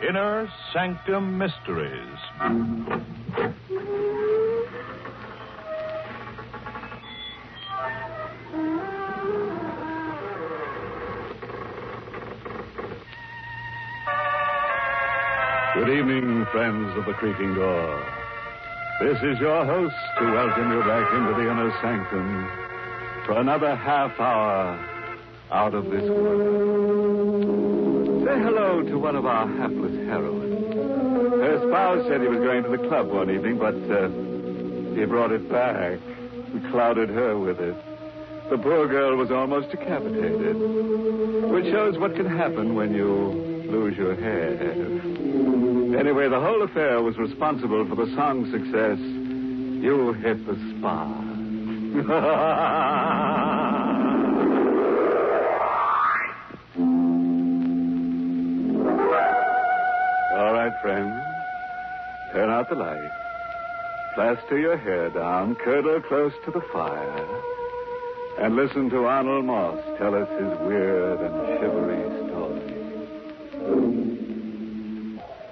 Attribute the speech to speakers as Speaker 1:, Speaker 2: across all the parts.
Speaker 1: Inner Sanctum Mysteries. Good evening, friends of the creaking door. This is your host to welcome you back into the Inner Sanctum for another half hour out of this world. Say hello to one of our hapless heroines. Her spouse said he was going to the club one evening, but he brought it back and clouded her with it. The poor girl was almost decapitated, which shows what can happen when you lose your hair. Anyway, the whole affair was responsible for the song's success, You Hit the Spot. All right, friends. Turn out the light. Plaster your hair down, curdle close to the fire, and listen to Arnold Moss tell us his weird and shivery story.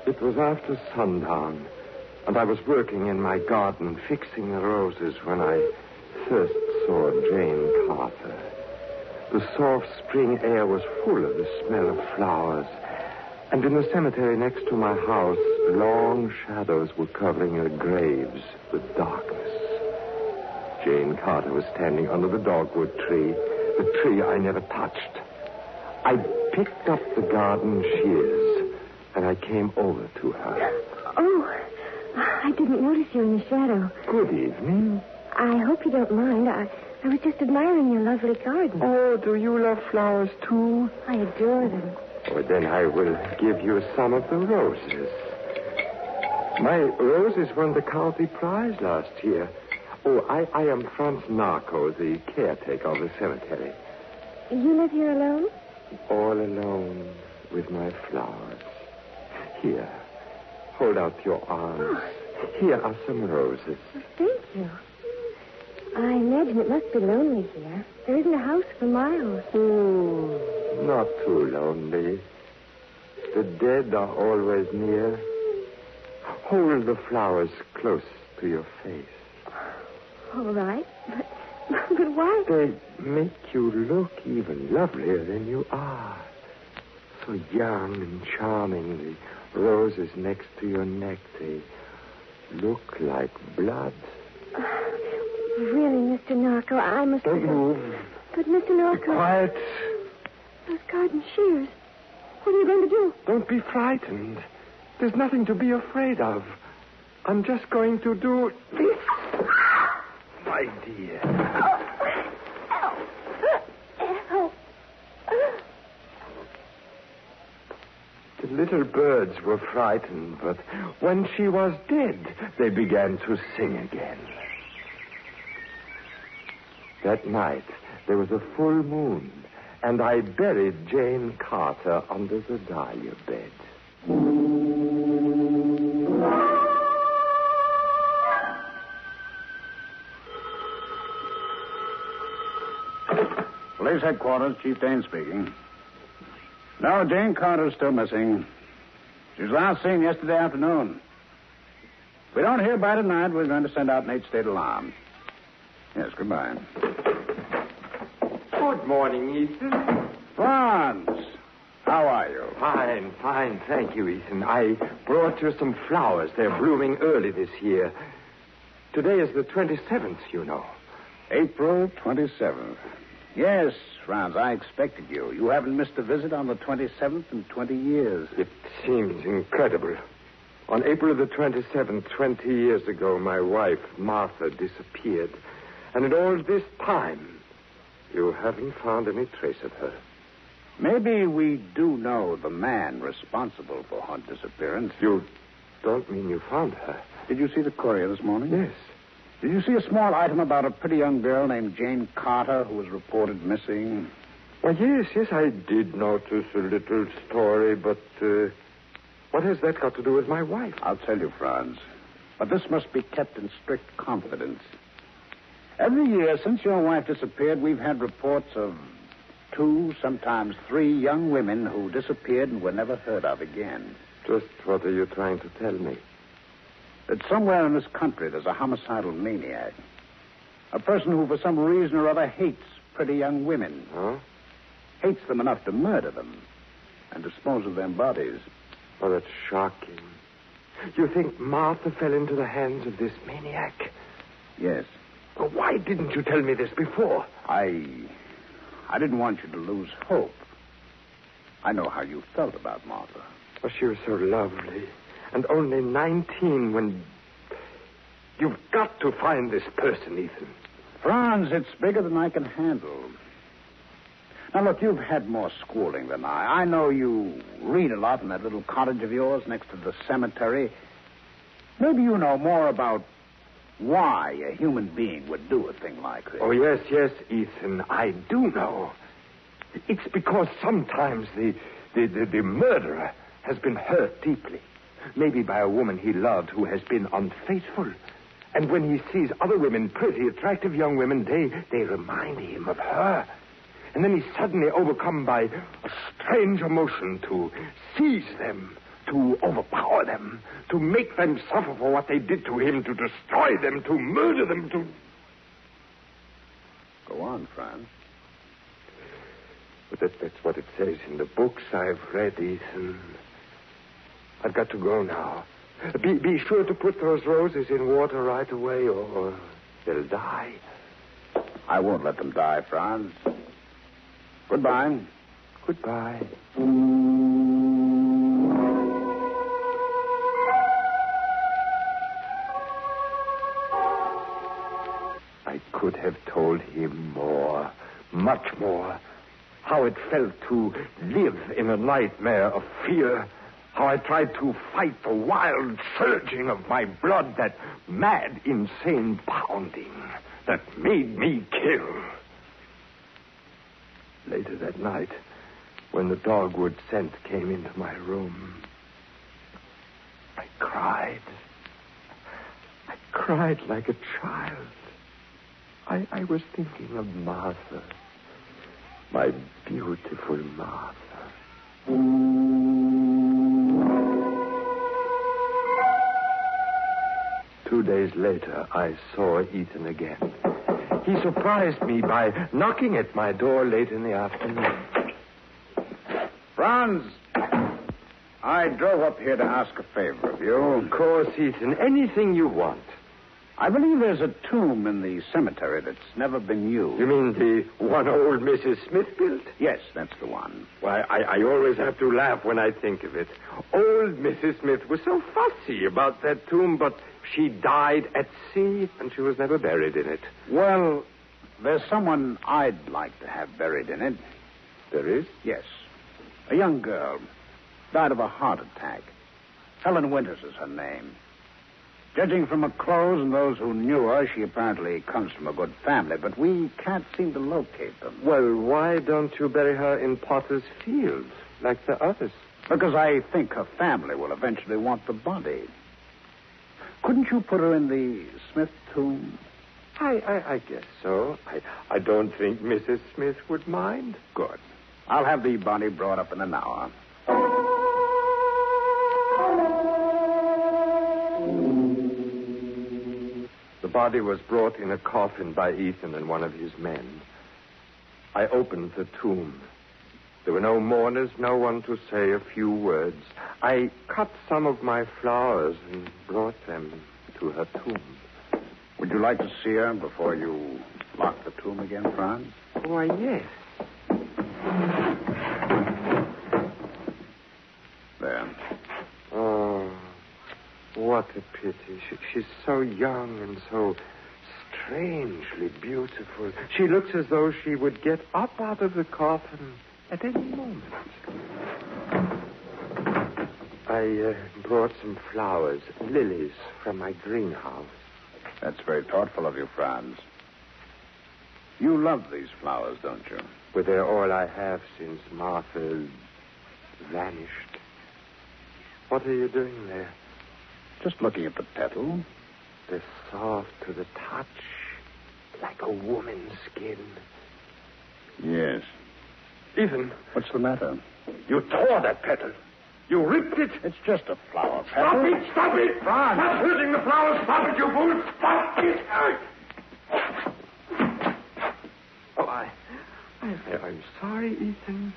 Speaker 2: It was after sundown, and I was working in my garden fixing the roses when I first saw Jane Carter. The soft spring air was full of the smell of flowers, and in the cemetery next to my house, long shadows were covering the graves with darkness. Jane Carter was standing under the dogwood tree, the tree I never touched. I picked up the garden shears, and I came over to her.
Speaker 3: Oh, I didn't notice you in the shadow.
Speaker 2: Good evening.
Speaker 3: I hope you don't mind. I was just admiring your lovely garden.
Speaker 2: Oh, do you love flowers, too?
Speaker 3: I adore them.
Speaker 2: Oh, then I will give you some of the roses. My roses won the county prize last year. Oh, I am Franz Narco, the caretaker of the cemetery.
Speaker 3: You live here alone?
Speaker 2: All alone with my flowers. Here, hold out your arms.
Speaker 3: Oh.
Speaker 2: Here are some roses.
Speaker 3: Thank you. I imagine it must be lonely here. There isn't a house for miles.
Speaker 2: Oh, not too lonely. The dead are always near. Hold the flowers close to your face.
Speaker 3: All right, but why?
Speaker 2: They make you look even lovelier than you are. So young and charming, the roses next to your neck, they look like blood.
Speaker 3: Really, Mr. Narco, I must...
Speaker 2: Don't move.
Speaker 3: But, Mr. Narco...
Speaker 2: Be quiet.
Speaker 3: Those garden shears. What are you going to do?
Speaker 2: Don't be frightened. There's nothing to be afraid of. I'm just going to do this. My dear.
Speaker 3: Oh.
Speaker 2: The little birds were frightened, but when she was dead, they began to sing again. That night, there was a full moon, and I buried Jane Carter under the dahlia bed.
Speaker 4: Police headquarters, Chief Dane speaking. No, Jane Carter's still missing. She was last seen yesterday afternoon. If we don't hear by tonight, we're going to send out an 8-state alarm. Yes, goodbye.
Speaker 2: Good morning, Ethan.
Speaker 4: Franz, how are you?
Speaker 2: Fine, thank you, Ethan. I brought you some flowers. They're blooming early this year. Today is the 27th, you know.
Speaker 4: April 27th. Yes, Franz, I expected you. You haven't missed a visit on the 27th in 20 years.
Speaker 2: It seems incredible. On April the 27th, 20 years ago, my wife, Martha, disappeared. And in all this time, you haven't found any trace of her.
Speaker 4: Maybe we do know the man responsible for her disappearance.
Speaker 2: You don't mean you found her?
Speaker 4: Did you see the courier this morning?
Speaker 2: Yes.
Speaker 4: Did you see a small item about a pretty young girl named Jane Carter who was reported missing?
Speaker 2: Well, yes, I did notice a little story, but what has that got to do with my wife?
Speaker 4: I'll tell you, Franz. But this must be kept in strict confidence. Every year since your wife disappeared, we've had reports of 2, sometimes 3 young women who disappeared and were never heard of again.
Speaker 2: Just what are you trying to tell me?
Speaker 4: That somewhere in this country there's a homicidal maniac. A person who, for some reason or other, hates pretty young women.
Speaker 2: Huh?
Speaker 4: Hates them enough to murder them and dispose of their bodies.
Speaker 2: Oh, that's shocking. You think Martha fell into the hands of this maniac?
Speaker 4: Yes.
Speaker 2: Well, why didn't you tell me this before?
Speaker 4: I didn't want you to lose hope. I know how you felt about Martha.
Speaker 2: Oh, she was so lovely. And only 19 when... You've got to find this person, Ethan.
Speaker 4: Franz, it's bigger than I can handle. Now, look, you've had more schooling than I. I know you read a lot in that little cottage of yours next to the cemetery. Maybe you know more about why a human being would do a thing like this.
Speaker 2: Oh, yes, Ethan, I do know. It's because sometimes the murderer has been hurt deeply. Maybe by a woman he loved who has been unfaithful. And when he sees other women, pretty, attractive young women, they remind him of her. And then he's suddenly overcome by a strange emotion to seize them, to overpower them, to make them suffer for what they did to him, to destroy them, to murder them, to...
Speaker 4: Go on, Franz.
Speaker 2: But that's what it says in the books I've read, Ethan. I've got to go now. Be sure to put those roses in water right away, or they'll die.
Speaker 4: I won't let them die, Franz. Goodbye.
Speaker 2: Goodbye. I could have told him more, much more. How it felt to live in a nightmare of fear. How I tried to fight the wild surging of my blood, that mad, insane pounding that made me kill. Later that night, when the dogwood scent came into my room, I cried. I cried like a child. I was thinking of Martha, my beautiful Martha. 2 days later, I saw Ethan again. He surprised me by knocking at my door late in the afternoon.
Speaker 4: Franz, I drove up here to ask a favor of you.
Speaker 2: Of course, Ethan. Anything you want.
Speaker 4: I believe there's a tomb in the cemetery that's never been used.
Speaker 2: You mean the one old Mrs. Smith built?
Speaker 4: Yes, that's the one.
Speaker 2: Why, I always have to laugh when I think of it. Old Mrs. Smith was so fussy about that tomb, but she died at sea, and she was never buried in it.
Speaker 4: Well, there's someone I'd like to have buried in it.
Speaker 2: There is?
Speaker 4: Yes. A young girl. Died of a heart attack. Helen Winters is her name. Judging from her clothes and those who knew her, she apparently comes from a good family, but we can't seem to locate them.
Speaker 2: Well, why don't you bury her in Potter's Field, like the others?
Speaker 4: Because I think her family will eventually want the body. Couldn't you put her in the Smith tomb?
Speaker 2: I guess so. I don't think Mrs. Smith would mind.
Speaker 4: Good. I'll have the body brought up in an hour.
Speaker 2: The body was brought in a coffin by Ethan and one of his men. I opened the tomb. There were no mourners, no one to say a few words. I cut some of my flowers and brought them to her tomb.
Speaker 4: Would you like to see her before you lock the tomb again, Franz?
Speaker 2: Why, yes.
Speaker 4: There.
Speaker 2: Oh, what a pity. She's so young and so strangely beautiful. She looks as though she would get up out of the coffin at any moment. I brought some flowers, lilies, from my greenhouse.
Speaker 4: That's very thoughtful of you, Franz. You love these flowers, don't you?
Speaker 2: But they're all I have since Martha vanished. What are you doing there?
Speaker 4: Just looking at the petal.
Speaker 2: They're soft to the touch, like a woman's skin.
Speaker 4: Yes.
Speaker 2: Ethan.
Speaker 4: What's the matter?
Speaker 2: You tore that petal. You ripped it.
Speaker 4: It's just a flower petal.
Speaker 2: Stop it! Stop it! Ron. Stop hurting the flowers! Stop it, you fool! Stop it! Oh, I'm sorry, Ethan.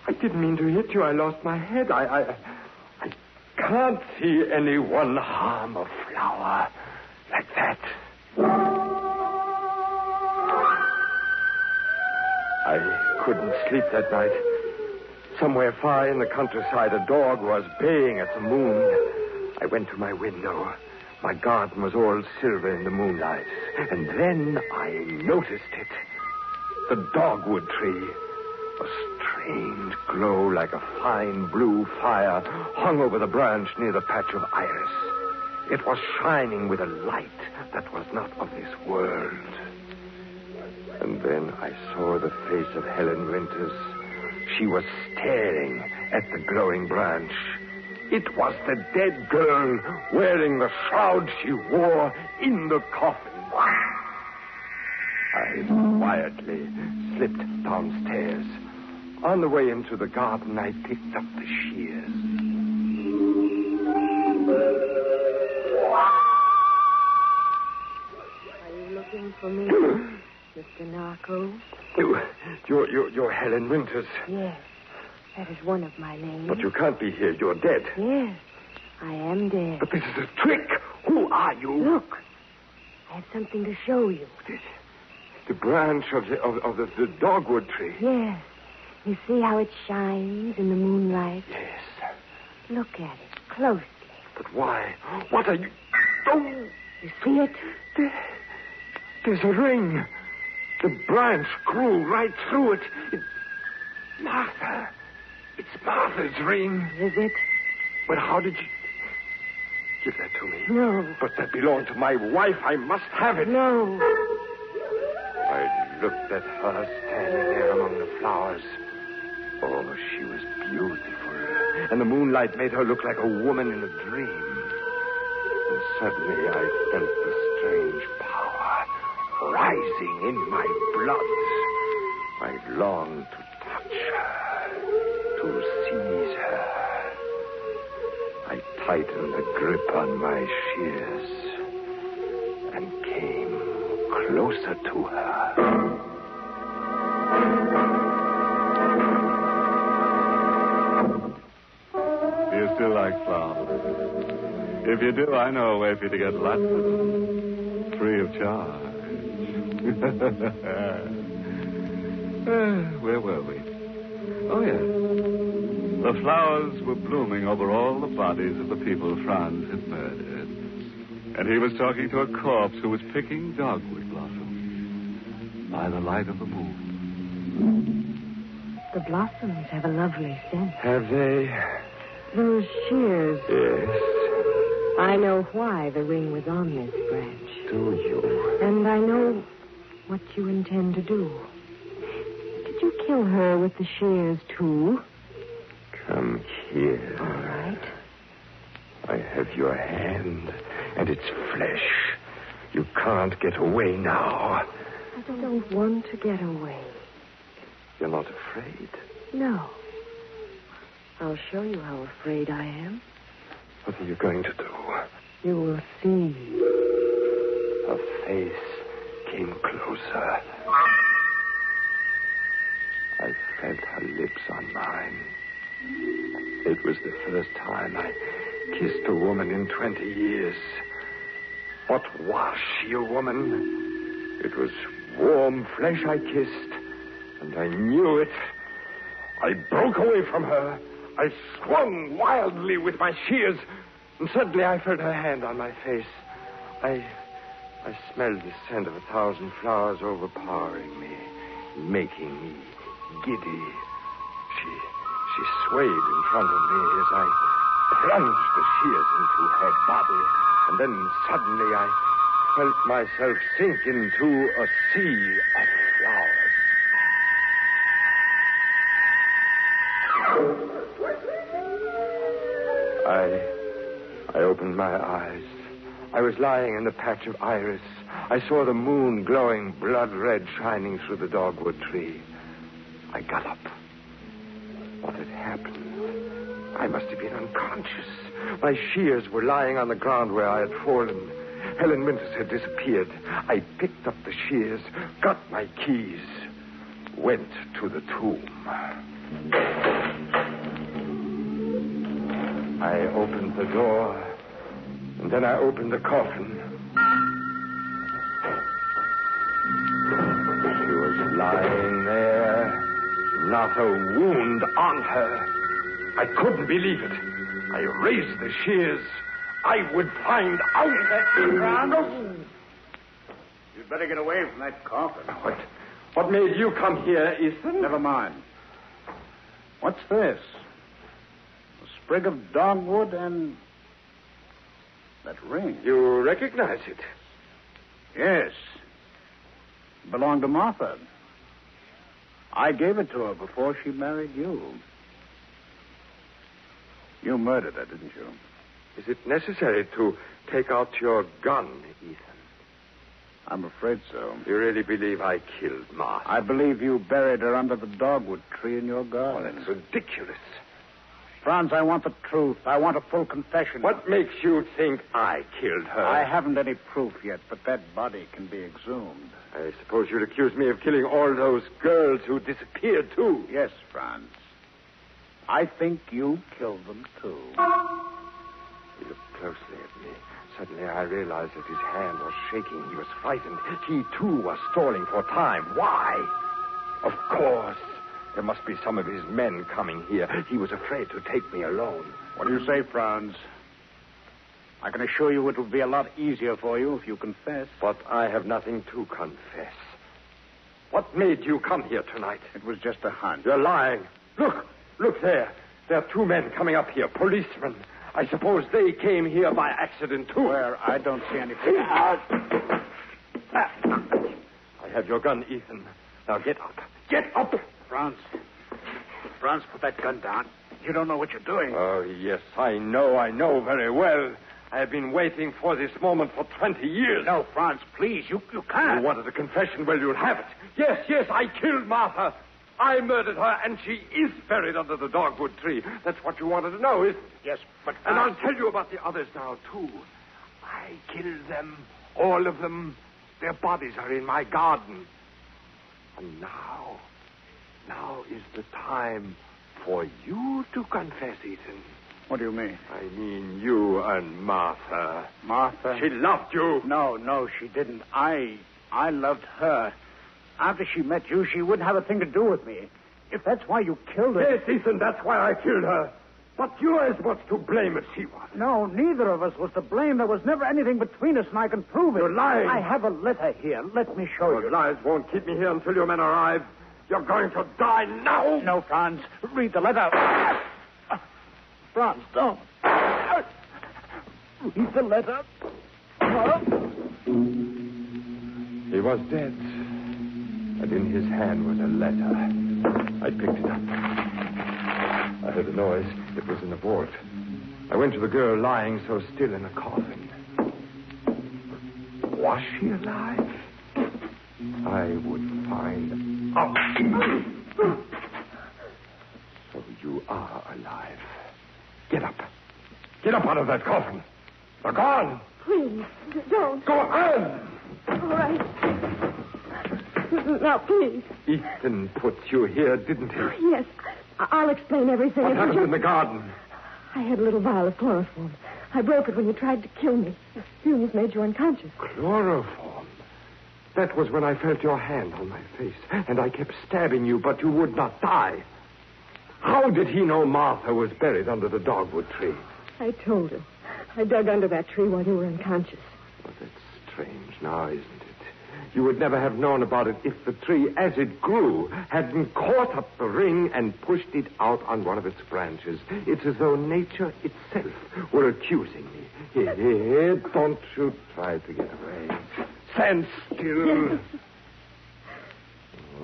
Speaker 2: I didn't mean to hit you. I lost my head. I can't see anyone harm a flower like that. I couldn't sleep that night. Somewhere far in the countryside, a dog was baying at the moon. I went to my window. My garden was all silver in the moonlight. And then I noticed it. The dogwood tree. A strange glow like a fine blue fire hung over the branch near the patch of iris. It was shining with a light that was not of this world. And then I saw the face of Helen Winters. She was staring at the glowing branch. It was the dead girl wearing the shroud she wore in the coffin. I quietly slipped downstairs. On the way into the garden, I picked up the shears.
Speaker 3: Are you looking for me, Mr. Narco?
Speaker 2: You're Helen Winters.
Speaker 3: Yes, that is one of my names.
Speaker 2: But you can't be here. You're dead.
Speaker 3: Yes, I am dead.
Speaker 2: But this is a trick. Who are you?
Speaker 3: Look, I have something to show you.
Speaker 2: The branch of the dogwood tree.
Speaker 3: Yes. You see how it shines in the moonlight?
Speaker 2: Yes.
Speaker 3: Look at it closely.
Speaker 2: But why? What are you... Oh!
Speaker 3: You see it?
Speaker 2: There's a ring. The branch grew right through it. Martha. It's Martha's ring.
Speaker 3: Is it?
Speaker 2: But how did you... Give that to me.
Speaker 3: No.
Speaker 2: But that belonged to my wife. I must have it.
Speaker 3: No.
Speaker 2: I looked at her standing there among the flowers. Oh, she was beautiful. And the moonlight made her look like a woman in a dream. And suddenly I felt the strange power rising in my blood. I longed to touch her, to seize her. I tightened the grip on my shears and came closer to her.
Speaker 1: Do you still like flowers? If you do, I know a way for you to get lots of them, free of charge. Where were we? Oh, yes. The flowers were blooming over all the bodies of the people Franz had murdered. And he was talking to a corpse who was picking dogwood blossoms by the light of the moon.
Speaker 3: The blossoms have a lovely scent.
Speaker 2: Have they?
Speaker 3: Those shears.
Speaker 2: Yes.
Speaker 3: I know why the ring was on this branch.
Speaker 2: Do you?
Speaker 3: And I know what you intend to do. Did you kill her with the shears, too?
Speaker 2: Come here.
Speaker 3: All right.
Speaker 2: I have your hand and its flesh. You can't get away now.
Speaker 3: I don't want to get away.
Speaker 2: You're not afraid?
Speaker 3: No. I'll show you how afraid I am.
Speaker 2: What are you going to do?
Speaker 3: You will see.
Speaker 2: Her face came closer. I felt her lips on mine. It was the first time I kissed a woman in 20 years. What was she, a woman? It was warm flesh I kissed, and I knew it. I broke away from her. I swung wildly with my shears, and suddenly I felt her hand on my face. I smelled the scent of 1,000 flowers overpowering me, making me giddy. She swayed in front of me as I plunged the shears into her body, and then suddenly I felt myself sink into a sea of flowers. I opened my eyes. I was lying in the patch of iris. I saw the moon glowing blood red shining through the dogwood tree. I got up. What had happened? I must have been unconscious. My shears were lying on the ground where I had fallen. Helen Winters had disappeared. I picked up the shears, got my keys, went to the tomb. I opened the door, and then I opened the coffin. She was lying there, not a wound on her. I couldn't believe it. I raised the shears. I would find out that...
Speaker 4: You'd better get away from that coffin.
Speaker 2: What made you come here, Ethan?
Speaker 4: Never mind. What's this? A sprig of dogwood and that ring.
Speaker 2: You recognize it?
Speaker 4: Yes. It belonged to Martha. I gave it to her before she married you. You murdered her, didn't you?
Speaker 2: Is it necessary to take out your gun, Ethan?
Speaker 4: I'm afraid so.
Speaker 2: You really believe I killed Martha?
Speaker 4: I believe you buried her under the dogwood tree in your garden.
Speaker 2: Oh, that's ridiculous.
Speaker 4: Franz, I want the truth. I want a full confession.
Speaker 2: What makes you think I killed her?
Speaker 4: I haven't any proof yet, but that body can be exhumed.
Speaker 2: I suppose you'd accuse me of killing all those girls who disappeared, too.
Speaker 4: Yes, Franz. I think you killed them, too.
Speaker 2: He looked closely at me. Suddenly I realized that his hand was shaking. He was frightened. He, too, was stalling for time. Why? Of course. There must be some of his men coming here. He was afraid to take me alone.
Speaker 4: What do you say, Franz? I can assure you it will be a lot easier for you if you confess.
Speaker 2: But I have nothing to confess. What made you come here tonight?
Speaker 4: It was just a hunch.
Speaker 2: You're lying. Look there. There are two men coming up here, policemen. I suppose they came here by accident, too.
Speaker 4: Where? I don't see anything.
Speaker 2: I have your gun, Ethan. Now get up. Get up!
Speaker 4: Franz, put that gun down. You don't know what you're doing.
Speaker 2: Oh, yes, I know very well. I have been waiting for this moment for 20 years.
Speaker 4: No, Franz, please, you can't.
Speaker 2: You wanted a confession, well, you'll have it. Yes, I killed Martha. I murdered her, and she is buried under the dogwood tree. That's what you wanted to know, isn't it?
Speaker 4: Yes, but...
Speaker 2: And I'll tell you about the others now, too. I killed them, all of them. Their bodies are in my garden. And now is the time for you to confess, Ethan.
Speaker 4: What do you mean?
Speaker 2: I mean you and Martha.
Speaker 4: Martha?
Speaker 2: She loved you.
Speaker 4: No, she didn't. I loved her. After she met you, she wouldn't have a thing to do with me. If that's why you killed her...
Speaker 2: Yes, Ethan, that's why I killed her. But you're as much to blame as she was.
Speaker 4: No, neither of us was to blame. There was never anything between us, and I can prove it.
Speaker 2: You're lying.
Speaker 4: I have a letter here. Let me show
Speaker 2: Your
Speaker 4: you.
Speaker 2: lies won't keep me here until your men arrive. You're going to die now.
Speaker 4: No, Franz. Read the letter. Franz, don't. Read the letter.
Speaker 2: He was dead. And in his hand was a letter. I picked it up. I heard a noise. It was in the vault. I went to the girl lying so still in a coffin. Was she alive? I would find out. So you are alive. Get up. Get up out of that coffin. They're gone.
Speaker 3: Please, don't.
Speaker 2: Go on.
Speaker 3: All right. Now, please.
Speaker 2: Ethan put you here, didn't he?
Speaker 3: Yes, I'll explain everything.
Speaker 2: What happened in the garden?
Speaker 3: I had a little vial of chloroform. I broke it when you tried to kill me. The fumes made you unconscious.
Speaker 2: Chloroform? That was when I felt your hand on my face, and I kept stabbing you, but you would not die. How did he know Martha was buried under the dogwood tree?
Speaker 3: I told him. I dug under that tree while you were unconscious.
Speaker 2: Well, that's strange now, isn't it? You would never have known about it if the tree, as it grew, hadn't caught up the ring and pushed it out on one of its branches. It's as though nature itself were accusing me. Here, don't you try to get away. Stand still.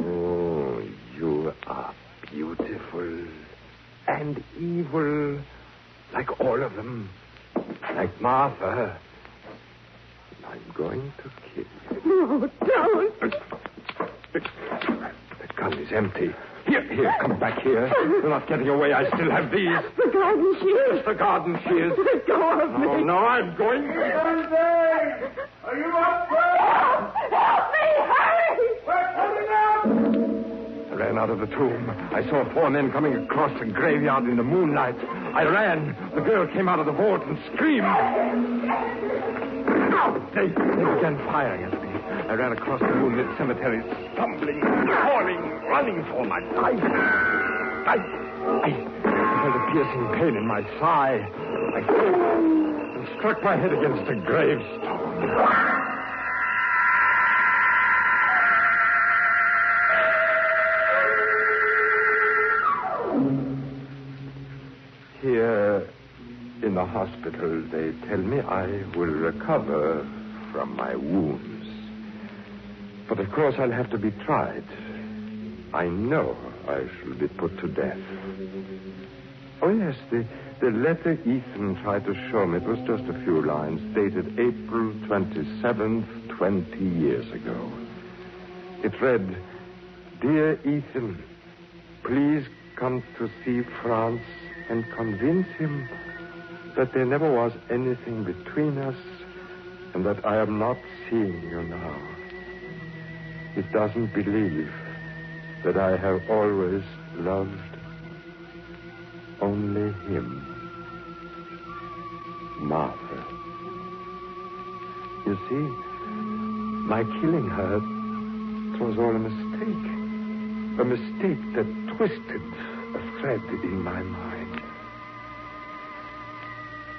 Speaker 2: Oh, you are beautiful and evil, like all of them. Like Martha, I'm going to kill you.
Speaker 3: No, don't.
Speaker 2: The gun is empty. Here, come back here. You're not getting away. I still have these.
Speaker 3: The garden shears.
Speaker 2: The garden shears.
Speaker 3: Let go of me.
Speaker 2: Oh, no, I'm going.
Speaker 1: Are you up there?
Speaker 3: Help me! Hurry!
Speaker 1: We're coming out!
Speaker 2: I ran out of the tomb. I saw 4 men coming across the graveyard in the moonlight. I ran. The girl came out of the vault and screamed. They began firing at me. I ran across the moonlit cemetery, stumbling, falling, running for my life. I felt a piercing pain in my thigh. I fell and struck my head against a gravestone. Here in the hospital, they tell me I will recover from my wounds. But of course, I'll have to be tried. I know I shall be put to death. Oh, yes, the letter Ethan tried to show me, it was just a few lines, dated April 27th, 20 years ago. It read, "Dear Ethan, please come to see Franz and convince him that there never was anything between us and that I am not seeing you now. He doesn't believe that I have always loved only him. Martha." You see, my killing her, it was all a mistake. A mistake that twisted a thread in my mind.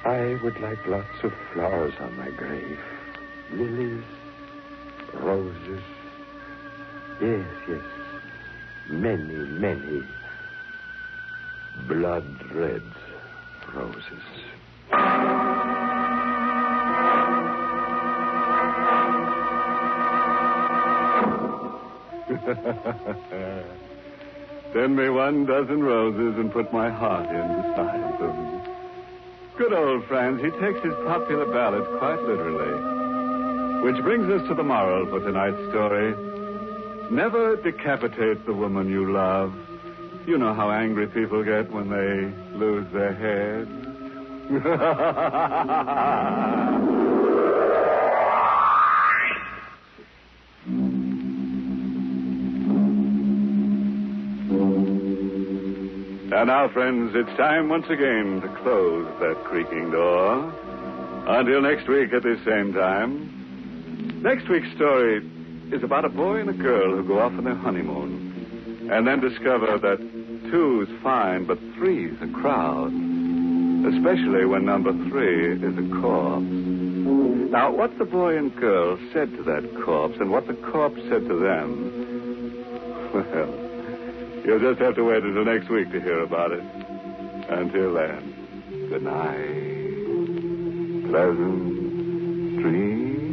Speaker 2: I would like lots of flowers on my grave. Lilies, roses. Yes. Many, many blood-red roses.
Speaker 1: Send me 1 dozen roses and put my heart in beside them. Good old Franz, he takes his popular ballads quite literally. Which brings us to the moral for tonight's story. Never decapitate the woman you love. You know how angry people get when they lose their head. And now, friends, it's time once again to close that creaking door. Until next week at this same time. Next week's story is about a boy and a girl who go off on their honeymoon and then discover that 2's fine, but 3's a crowd, especially when number 3 is a corpse. Now, what the boy and girl said to that corpse and what the corpse said to them, well, you'll just have to wait until next week to hear about it. Until then, good night. Pleasant dreams.